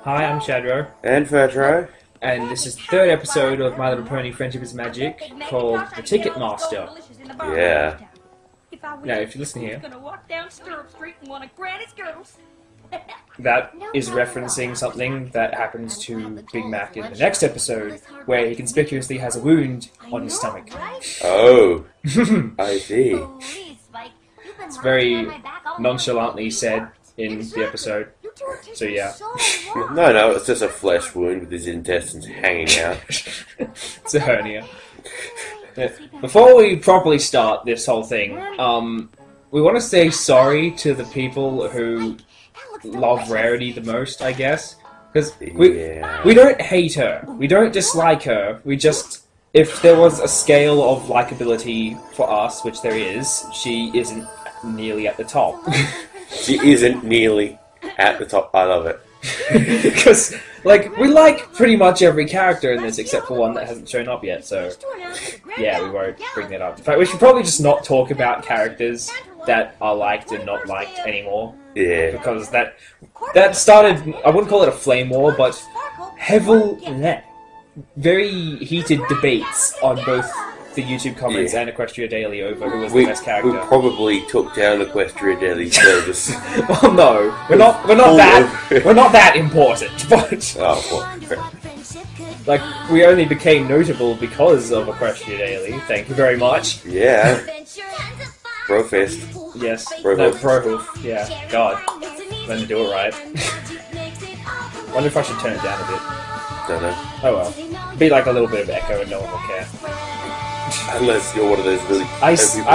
Hi, I'm Shadrow. And Fertro. And this is the third episode of My Little Pony Friendship is Magic, called The Ticket Master. Yeah. Now, if you listen here, that is referencing something that happens to Big Mac in the next episode, where he conspicuously has a wound on his stomach. Oh, I see. It's very nonchalantly said in the episode. So yeah. No, it's just a flesh wound with his intestines hanging out. It's a hernia. Before we properly start this whole thing, we want to say sorry to the people who love Rarity the most, I guess. Because we don't hate her. We don't dislike her. We just... If there was a scale of likability for us, which there is, she isn't nearly at the top. She isn't nearly at the top. I love it. Because, like, we like pretty much every character in this except for one that hasn't shown up yet, so... Yeah, we won't bring that up. In fact, we should probably just not talk about characters that are liked and not liked anymore. Yeah. Because that started, I wouldn't call it a flame war, but very heated debates on both the YouTube comments and Equestria Daily over who was the best character. We probably took down Equestria Daily service. Well, no, we're not that important, but like we only became notable because of Equestria Daily. Thank you very much. Yeah. Brofist. Yes. Brohoof. Yeah. God. Let me do it right. Wonder if I should turn it down a bit. Don't know. Oh well. Be like a little bit of echo and no one will care. Unless you're one of those really... I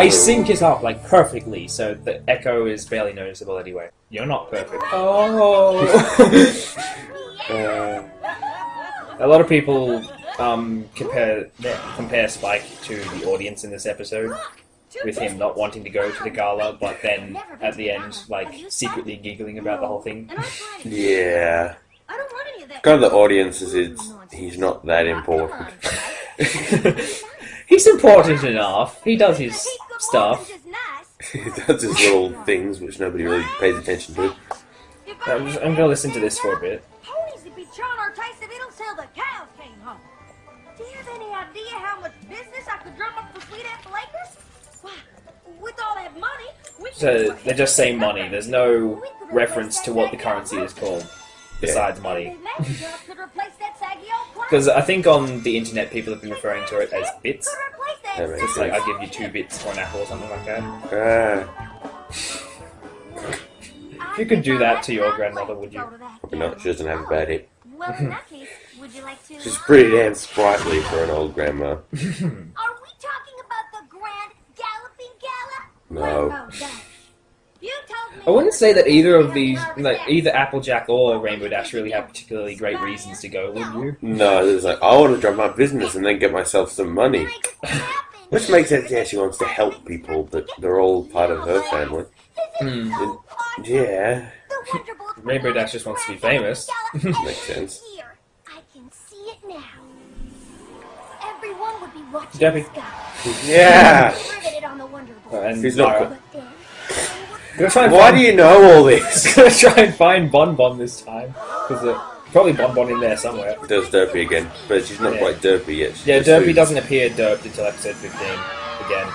sync it up like perfectly, so the echo is barely noticeable anyway. You're not perfect. Oh. A lot of people compare Spike to the audience in this episode, with him not wanting to go to the gala, but then at the end, like secretly giggling about the whole thing. Yeah. Kind of the audience is he's not that important. He's important enough. He does his stuff. He does his little things which nobody really pays attention to. I'm gonna listen to this for a bit. Ponies would be trying our taste if it'll sell the cows came home. Do you have any idea how much business I could drum up for Sweet Apple Acres? Why, with all that money, so they just say money. There's no reference to what the currency is called besides money. Because I think on the internet people have been referring to it as bits. It's like, I give you 2 bits for an apple or something like that. If you could do that to your grandmother, would you? Probably not. She doesn't have a bad hip. She's pretty damn sprightly for an old grandma. Are we talking about the Grand Galloping Gala? No. I wouldn't say that either of these, like either Applejack or Rainbow Dash, really have particularly great reasons to go, would you? No, it's like, I want to drive my business and then get myself some money. Which makes sense, yeah, she wants to help people, but they're all part of her family. Yeah. Rainbow Dash just wants to be famous. Makes sense. I can see it now. Everyone would be watching Debbie. Yeah! And he's not... Why do you know all this? Gonna try and find Bon Bon this time. Because probably Bon Bon in there somewhere. There's Derpy again, but she's not quite Derpy yet. Yeah, Derpy doesn't appear derped until episode 15 again.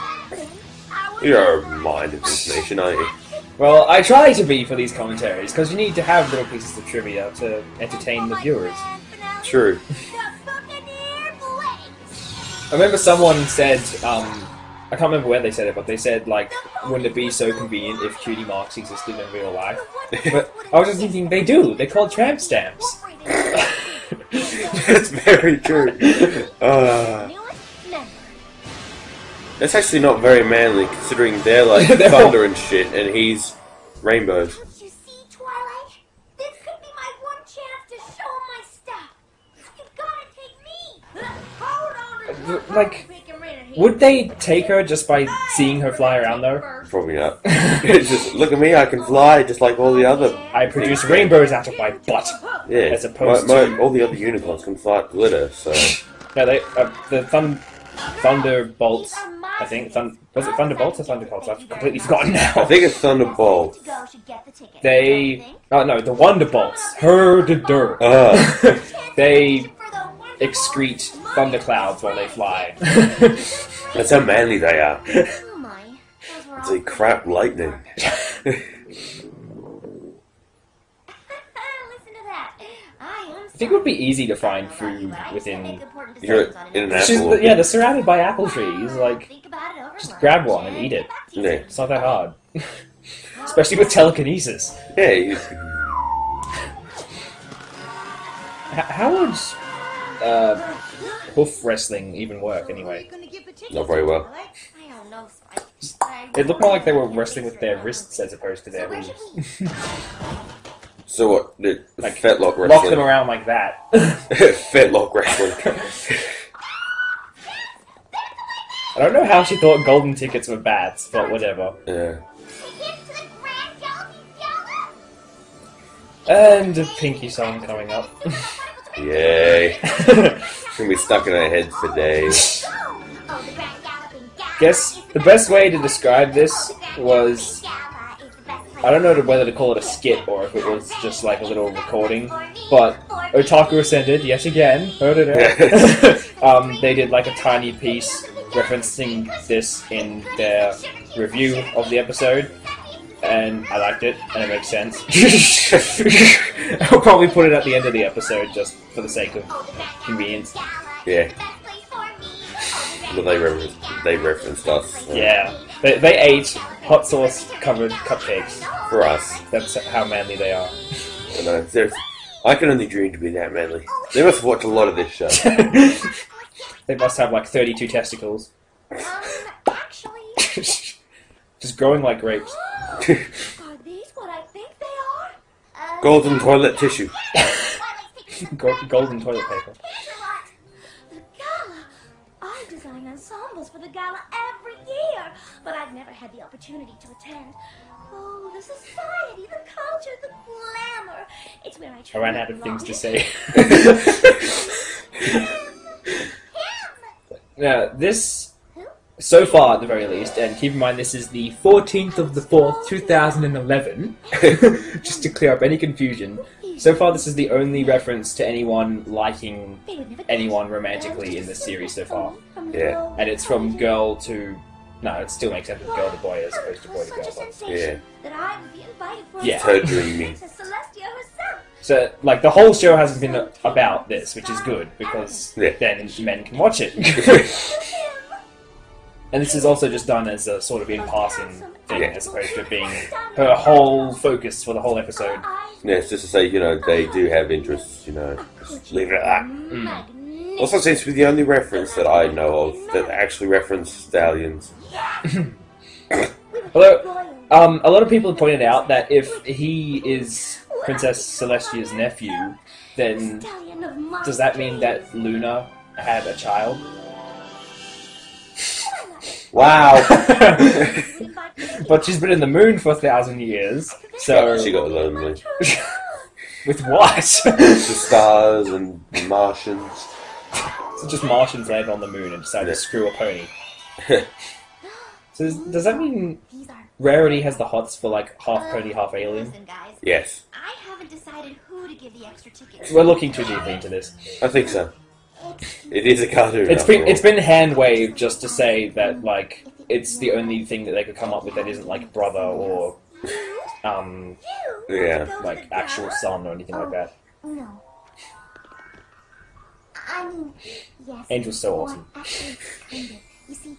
You're a mind of information, aren't you? Well, I try to be for these commentaries, because you need to have little pieces of trivia to entertain the viewers. True. I remember someone said, I can't remember where they said it, but they said, like, wouldn't it be so convenient if cutie marks existed in real life? But I was just thinking, they do. They're called tramp stamps. That's very true. That's actually not very manly, considering they're like thunder and shit, and he's rainbows. Don't you see, Twilight? This could be my one chance to show my stuff. You gotta take me. Hold on. Like, would they take her just by seeing her fly around, though? Probably not. It's just, look at me, I can fly just like all the other... I produce rainbows out of my butt. Yeah, as opposed to... all the other unicorns can fly glitter, so... No, Thunderbolts. I think. Was it Thunderbolts or Thunderbolts? I've completely forgotten now. I think it's Thunderbolt. They. Oh no, the Wonderbolts. Her-de-dur. They excrete thunderclouds while they fly. That's how manly they are. It's a crap lightning. I think it would be easy to find food within. You're in an It's apple. just, yeah, they're surrounded by apple trees. Like, just grab one and eat it. Yeah. It's not that hard. Especially with telekinesis. Yeah, you, How would hoof wrestling even work anyway? not very well. It looked more like they were wrestling with their wrists as opposed to their hooves. So what? The Like, fetlock Lock them wrestling. around like that. Fetlock wrestling. I don't know how she thought golden tickets were bats, but whatever. Yeah. And a Pinky song coming up. Yay. It's gonna be stuck in our heads for days. Guess the best way to describe this was, I don't know whether to call it a skit or if it was just like a little recording, but Otaku Ascended, yet again, they did like a tiny piece referencing this in their review of the episode, and I liked it, and it makes sense. I'll probably put it at the end of the episode just for the sake of convenience. Yeah. But they referenced us. Yeah, they ate hot sauce covered cupcakes. For us. That's how manly they are. You know, I can only dream to be that manly. They must watch a lot of this show. They must have like 32 testicles. Actually, Just growing like grapes. are these what I think they are? Golden toilet tissue. Golden toilet paper. The gala. I design ensembles for the gala every year, but I've never had the opportunity to attend. Oh, the society, the culture, the glamour. It's where I I truly ran out of things to say. Now, this, so far at the very least, and keep in mind this is the 14th of the 4th, 2011, just to clear up any confusion. So far this is the only reference to anyone liking anyone romantically in this series so far. Yeah. And it's from girl to... No, it still makes sense with girl to boy as opposed to boy to girl. But... Yeah. Yeah. It's her dreaming. So, like, the whole show hasn't been about this, which is good, because Yeah. then men can watch it. And this is also just done as a sort of in-passing thing, Yeah. as opposed to being her whole focus for the whole episode. Yeah, it's just to say, you know, they do have interests, you know. Just leave it at that. Also seems to be the only reference that I know of that actually reference stallions. Although, a lot of people have pointed out that if he is Princess Celestia's nephew, then does that mean that Luna had a child? Wow! But she's been in the moon for 1,000 years, so... She got lonely. With what? The stars and Martians. So just Martians landed on the moon and decided to screw a pony. So does that mean Rarity has the hots for like half pony, half alien? Yes, I haven't decided who to give the extra tickets. We're looking too deeply into this. I think so. It is a cartoon. It's after all. been hand waved just to say that like it's the only thing that they could come up with that isn't like brother or Yeah. like actual son or anything like that. No. I mean, yes. Angel's so or awesome. actually, kind of. You see,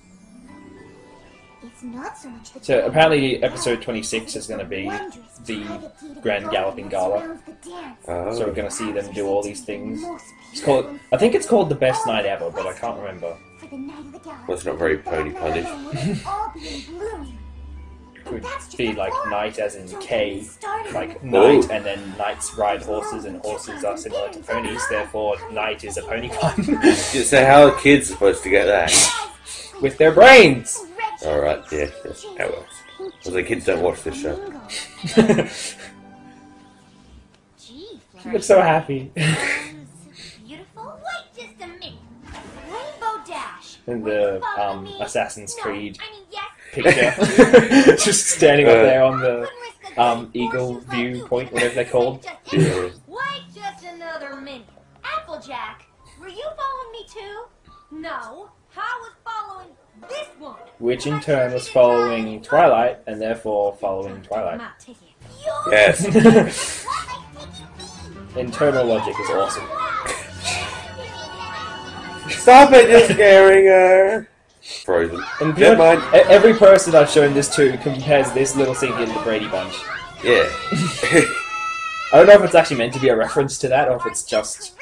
it's not so much the So apparently episode 26 is going to be wondrous the private key to Grand the Galloping garden that Gala. surrounds the dance. Oh. So we're going to see them do all these things. Most It's called, beautiful I think it's called The Best Night Ever, but I can't remember. for the night of the gala. Well, it's not very pony punish. We'll all be in bloom. It would That's just be the like form. knight as in Till K, we started like with- knight, and then knights ride horses and horses are similar to ponies, therefore knight is a pony pun. So how are kids supposed to get that? With their brains! Alright, yeah, that's how it works. Well, the kids don't watch this show. She looks so happy. Beautiful. Wait just a minute. Rainbow Dash. in Will the you follow me? Assassin's No, Creed I mean, yes. picture. Just standing up there on the Couldn't risk a good eagle horseshoes like you viewpoint, giving whatever they're us called. just Yeah. Wait just another minute. Applejack, were you following me too? No. I was following this one. Which in turn was following Twilight, and therefore following Twilight. My ticket. Yes. Internal logic is awesome. Stop it, you're scaring her. Frozen. And Never mind. every person I've shown this to compares this little scene here to the Brady Bunch. Yeah. I don't know if it's actually meant to be a reference to that, or if it's just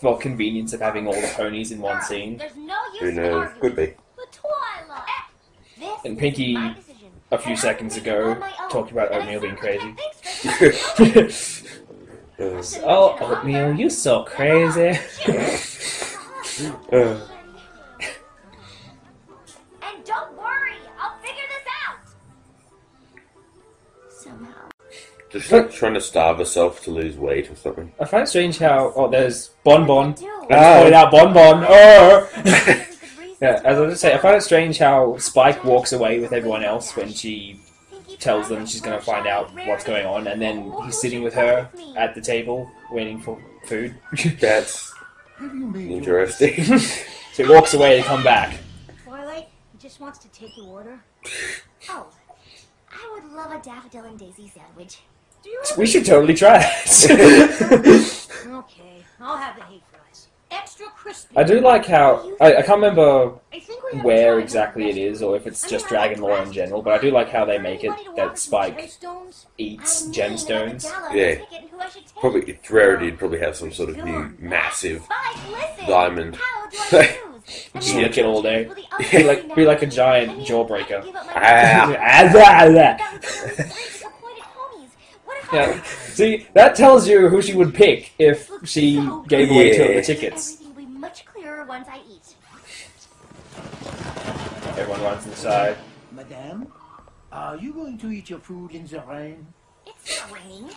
for convenience of having all the ponies in one scene. There's no use Who in knows? arguing. Could be. But Twilight. This And is Pinky, my decision. a few And seconds I'm making it ago, on my own. talked about And oatmeal being it's crazy. something that thinks for Oh, oatmeal, you so crazy. Uh, And don't worry, I'll figure this out. Somehow. just like trying to starve herself to lose weight or something. I find it strange how... Oh, there's Bon Bon. I just Ah. pointed out Bon Bon. Oh! Yeah, as I was say, I find it strange how Spike walks away with everyone else when she tells them she's going to find out what's going on, and then he's sitting with her at the table waiting for food. That's interesting. So he walks away to come back. Twilight, he just wants to take your order. Oh, I would love a daffodil and daisy sandwich. Do you We should totally try it. Okay, I'll have the hate fries. Extra crispy. I do like how... I can't remember I think we have where to try exactly it another is, or if it's just I mean, I Dragon like lore in grass general, is but I do fine. like how they Is make there it anybody to that walk some Spike gemstones? eats I need gemstones. another gala Yeah. ticket who I should take. Probably, it's rarity would probably have some sort of new massive Spike, listen. diamond. How do I choose? Just lick it all day. Will the Be like a I giant mean, I jawbreaker. can give up my Ah. Yeah. That would kill three disappointed homies. What if I See, that tells you who she would pick if she gave away two of Yeah. the tickets. Everything will be much clearer once I eat. Everyone runs inside. Madame, are you going to eat your food in the rain? It's not raining.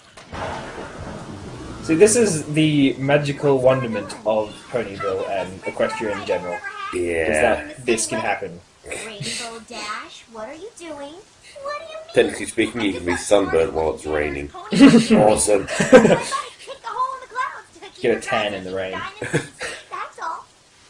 See, this is the magical wonderment of Ponyville and Equestria in general, is Yeah. that this can happen. Rainbow Dash, what are you doing? What do you mean? Technically speaking, you can be sunburnt while it's raining. Awesome. Awesome. Get a tan in the rain. That's all.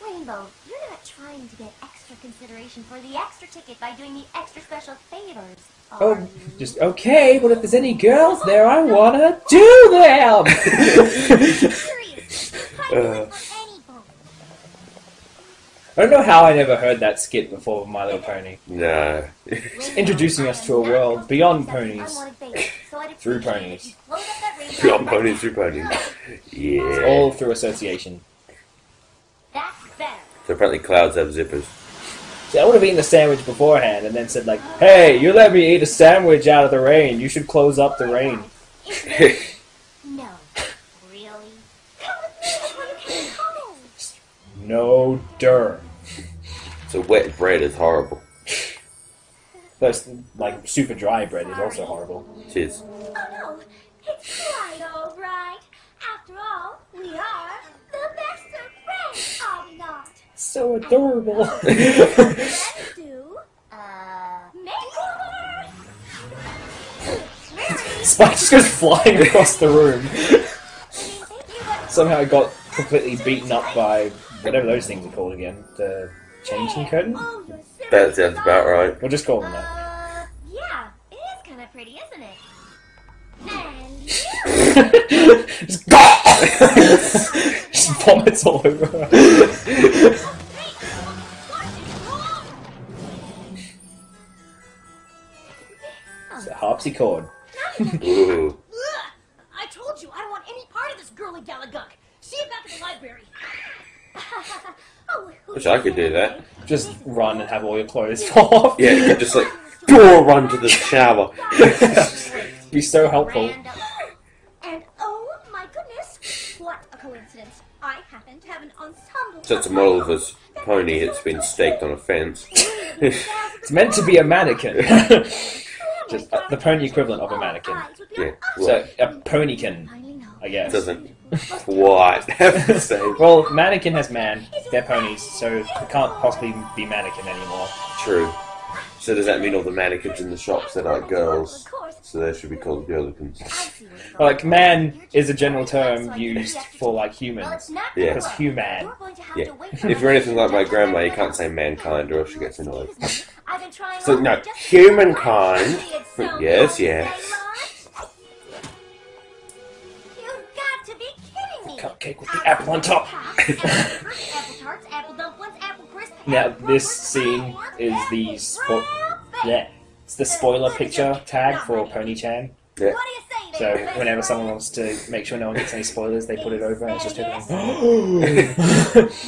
Rainbow, you're not trying to get extra consideration for the extra ticket by doing the extra special favors. are Oh, you? just okay, but if there's any girls there, I wanna do them! Serious. I do it for any boat. I don't know how I never heard that skit before with My Little Pony. No. Introducing us to a world beyond ponies. Through ponies. Beyond ponies through ponies. Yeah. All through association. That's better. So apparently clouds have zippers. See, I would have eaten the sandwich beforehand and then said like, hey, you let me eat a sandwich out of the rain. You should close up the rain. No. Really? Come with me before you can home. No dirt. So wet bread is horrible. Plus, like, super dry bread is also horrible. It is. Oh no, it's quite all right. After all, we are the best of friends, are we not? So adorable. Let's do makeover. Spike just goes flying across the room. Somehow it got completely beaten up by whatever those things are called again. The changing curtain? Oh, you're That serious sounds about right. We'll just call them that. Yeah, it is kind of pretty, isn't it? And Just, just vomits all over her. It's a harpsichord. Ooh. I told you I don't want any part of this girly gala gunk. See you back at the library. Wish I could do that. Just run and have all your clothes fall off. Yeah, you could just like run to the shower. Be so helpful. And oh my goodness, what a coincidence. I happen to have an ensemble. So it's a model of this pony that's been staked on a fence. It's meant to be a mannequin. Just the pony equivalent of a mannequin. Yeah. So, a ponykin, I I guess. Doesn't quite have the same. Well, mannequin has man. They're ponies, so it can't possibly be mannequin anymore. True. So does that mean all the mannequins in the shops that are girls? So they should be called girlikins. Well, like, man is a general term used for, like, humans. Yeah. Because human. Yeah. If you're anything like my grandma, you can't say mankind or else she gets annoyed. So, no, humankind. Yes, yes. You've got to be kidding me. Cupcake with the apple on top. Apple tarts, apple dumplings, apple crisp. Now, this scene is the it's the spoiler picture tag for Pony-chan. Yeah. What do you say So there? whenever someone wants to make sure no one gets any spoilers, they put it over and it's just everything.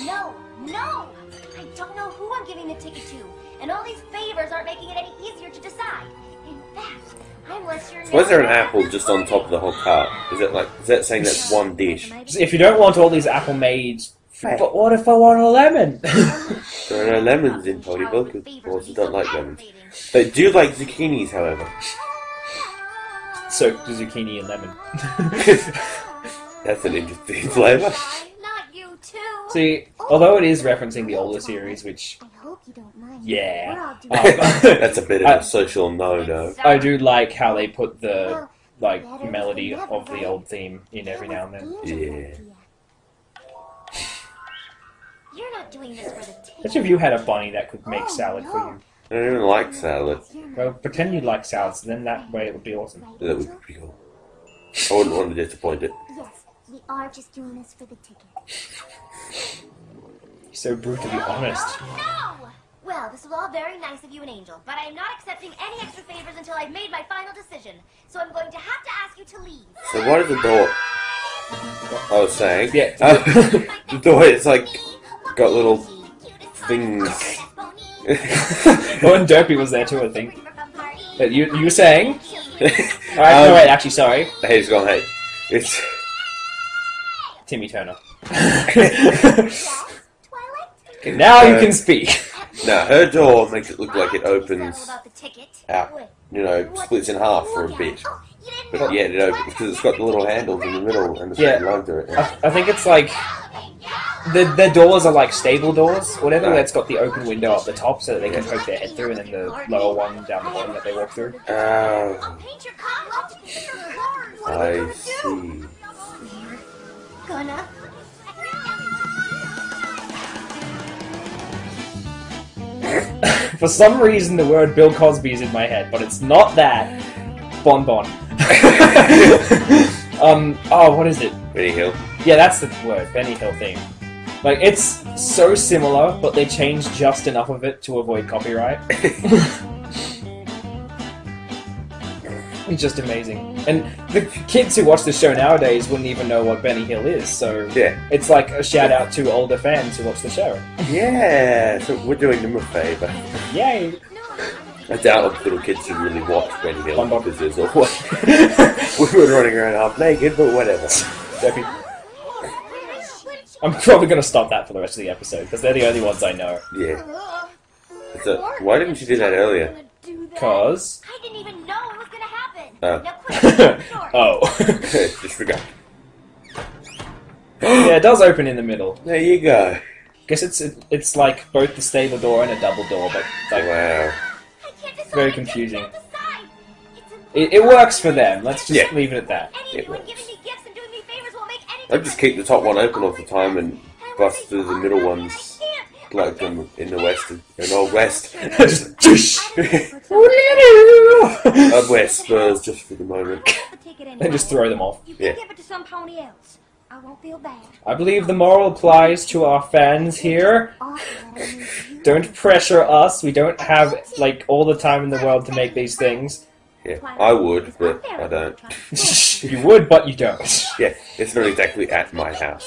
No, no! I don't know who I'm giving the ticket to, and all these favors aren't making it any easier to decide. In fact, I'm less sure now. Why is there an apple just on top of the whole cart? Is that saying that's one dish? If you don't want all these apple made, but what if I want a lemon? There are no lemons in Ponyville because horses don't like lemons. They do like zucchinis, however. So, zucchini and lemon. That's an interesting flavour. Not you too. See, although it is referencing the older series, which, I hope you don't mind. yeah, We're all doing That's a bit of a social no-no. I do like how they put the, like, melody of the old theme in every now and then. Yeah. You're not doing this for the ticket. Which of you had a bunny that could make salad for you? I don't even like salad. Well, pretend you like salads, then that way it would be awesome. That would be pretty cool. I wouldn't want to disappoint it. Yes, we are just doing this for the ticket. You're so brutally honest. No! Well, this was all very nice of you and Angel, but I'm not accepting any extra favors until I've made my final decision. So I'm going to have to ask you to leave. So what is the door? I was saying. Yeah. The door is like got little things. Oh, and Derpy was there too, I think. But you were saying? Alright, no, wait, actually, sorry. Hey, it's gone. Hey, it's Timmy Turner. Twilight? Okay, now you can speak. now her door makes it look like it opens About the ticket. out, splits in half for a bit. Oh, you didn't But know. yeah, it opens because it's got the little handles in the middle and the Yeah. straight line through it. I think it's like the doors are like stable doors, whatever. Where it's got the open window up the top so that they can poke their head through, and then the lower one down the bottom that they walk through. I'll paint your car up to paint your cars. What are you I gonna see. do? Gonna. For some reason, the word Bill Cosby is in my head, but it's not that. Bon Bon. Oh, what is it? Benny Hill. Yeah, that's the word, Benny Hill theme. Like, it's so similar, but they changed just enough of it to avoid copyright. It's just amazing. And the kids who watch the show nowadays wouldn't even know what Benny Hill is, so Yeah. it's like a shout out to older fans who watch the show. Yeah, so we're doing them a favour. Yay! I doubt if little kids should really watch Benny Hill Bum, bum. because there's always we were running around half naked, but whatever. Derpy. I'm probably going to stop that for the rest of the episode, because they're the only ones I know. Yeah. So, why didn't you do that earlier? Cause... I didn't even know it was gonna happen. Oh. Now quick, door. Oh. Just forgot. Yeah, it does open in the middle. There you go. Guess it's like both the stable door and a double door, but like Wow. I can't decide. very I confusing. can't decide. It's it works for them. Let's just Yeah. leave it at that. Anyone giving me gifts and doing me favors will make any I just keep the top one open all the time and bust through the middle ones like them in the west and old west. Just Jush! I'd wear spurs just for the moment. And just throw them off. You Yeah. can give it to some pony else. I won't feel bad. I believe the moral applies to our fans here. Don't pressure us. We don't have like all the time in the world to make these things. Yeah, I would, but I don't. You would, but you don't. Yeah, it's not exactly at my house.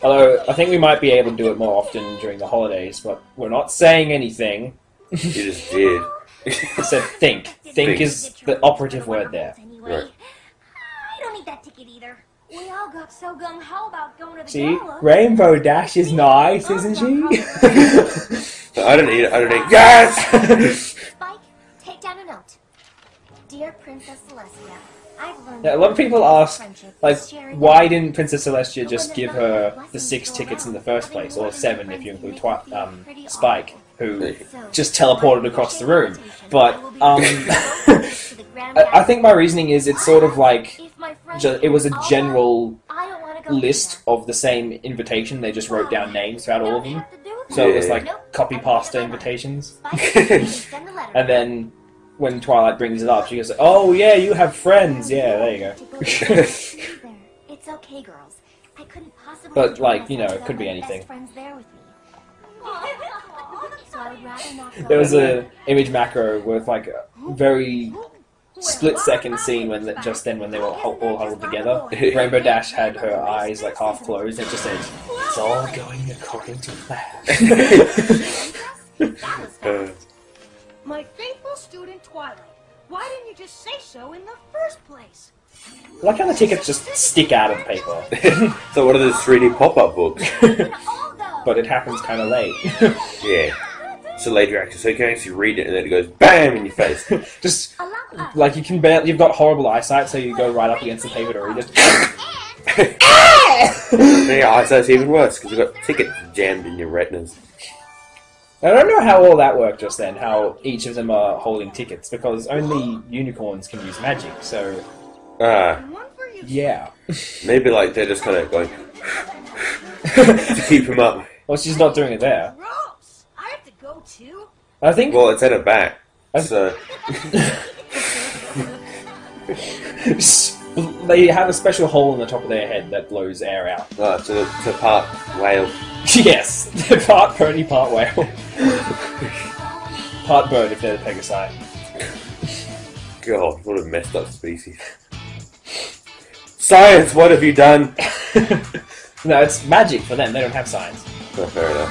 Although I think we might be able to do it more often during the holidays, but we're not saying anything. You just did. I said think. Think is the operative word there. Anyway, Right. I don't need that ticket either. We all got so gung-ho about going to the See, gala. Rainbow Dash is nice, isn't she? I don't need it. I don't need. Yes. Spike, take down a note. Dear Princess Celestia, Yeah, a lot of people ask, like, why didn't Princess Celestia just give her the 6 tickets in the first place, or 7 if you include Spike, who just teleported across the room. But I think my reasoning is it's sort of like it was a general list of the same invitation. They just wrote down names throughout all of them, so it was like copy pasta invitations. And then when Twilight brings it up, she goes, "Oh yeah, you have friends. Yeah, there you go." It's okay, girls. I couldn't possibly. But like, you know, it could be anything. There was a image macro with like a very split-second scene when when they were all huddled together. Rainbow Dash had her eyes like half closed, and it just said, "It's all going according to plan." My faithful student Twilight, why didn't you just say so in the first place? I like how the tickets just stick out of the paper. So what are those 3D pop-up books? But it happens kind of late. Yeah. It's a later action, so you can actually read it and then it goes BAM in your face. Just like you've got horrible eyesight, so you go right up against the paper to read it. Yeah, eyesight's even worse because you've got tickets jammed in your retinas. I don't know how all that worked just then, how each of them are holding tickets, because only unicorns can use magic, so... yeah. Maybe like they're just kind of going to keep him up. Well, she's not doing it there. Gross! I have to go too? I think... Well, it's at her back, so... They have a special hole in the top of their head that blows air out. Oh, to part whale. Yes, they're part pony, part whale. Part bird if they're the Pegasi. God, what a messed up species. Science, what have you done? No, it's magic for them, they don't have science. Oh, fair enough.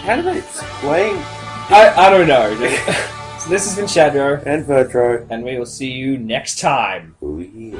How do they explain? I don't know. So this has been Shadrow and Fertro, and we will see you next time. Oh yeah.